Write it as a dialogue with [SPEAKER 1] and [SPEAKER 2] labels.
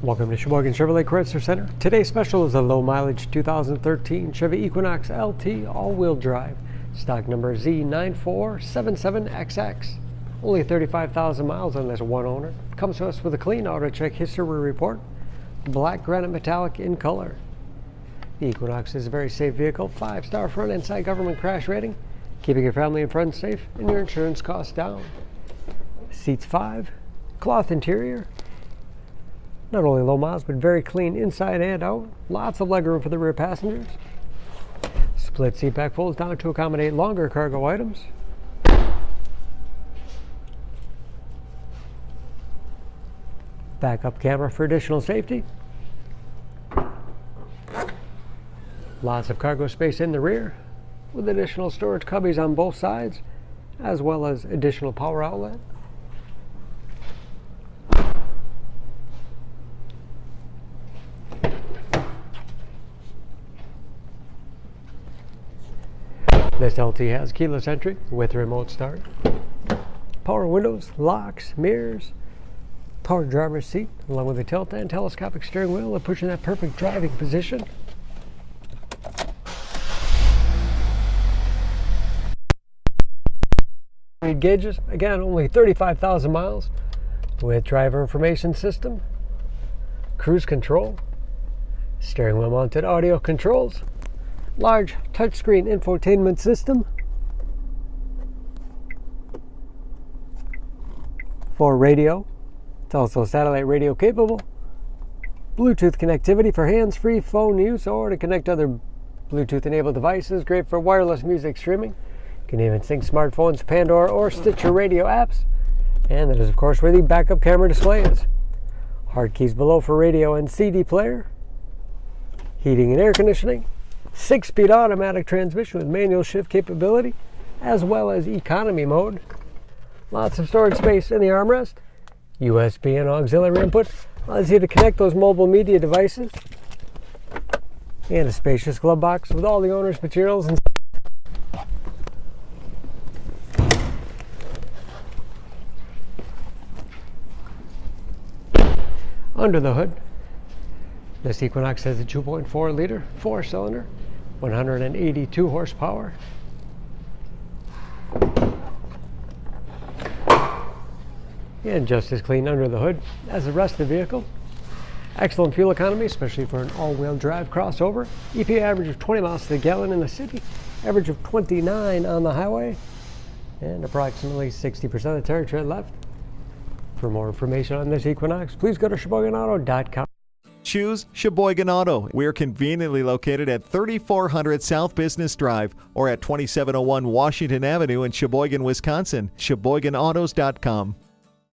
[SPEAKER 1] Welcome to Sheboygan Chevrolet Chrysler Center. Today's special is a low mileage 2013 Chevy Equinox LT all-wheel drive. Stock number Z9477XX. Only 35,000 miles on this one owner. Comes to us with a clean auto check history report. Black Granite Metallic in color. The Equinox is a very safe vehicle. 5-star front and side government crash rating. Keeping your family and friends safe and your insurance costs down. Seats 5. Cloth interior. Not only low miles, but very clean inside and out. Lots of legroom for the rear passengers. Split seat back folds down to accommodate longer cargo items. Backup camera for additional safety. Lots of cargo space in the rear, with additional storage cubbies on both sides, as well as additional power outlet. This LT has keyless entry with remote start, power windows, locks, mirrors, power driver's seat, along with a tilt and telescopic steering wheel that puts you in that perfect driving position. Gauges, again, only 35,000 miles with driver information system, cruise control, steering wheel mounted audio controls, large touchscreen infotainment system, 4 radio, it's also satellite radio capable, Bluetooth connectivity for hands-free phone use or to connect other Bluetooth enabled devices, great for wireless music streaming. You can even sync smartphones, Pandora or Stitcher radio apps, and that is of course where the backup camera display is. Hard keys below for radio and CD player, heating and air conditioning, 6-speed automatic transmission with manual shift capability, as well as economy mode. Lots of storage space in the armrest. USB and auxiliary input allows you to connect those mobile media devices. And a spacious glove box with all the owner's materials. Under the hood, this Equinox has a 2.4-liter 4-cylinder, 182 horsepower. And just as clean under the hood as the rest of the vehicle. Excellent fuel economy, especially for an all-wheel drive crossover. EPA average of 20 miles to the gallon in the city, average of 29 on the highway, and approximately 60% of the tire tread left. For more information on this Equinox, please go to SheboyganAuto.com.
[SPEAKER 2] Choose Sheboygan Auto. We're conveniently located at 3400 South Business Drive or at 2701 Washington Avenue in Sheboygan, Wisconsin. SheboyganAutos.com.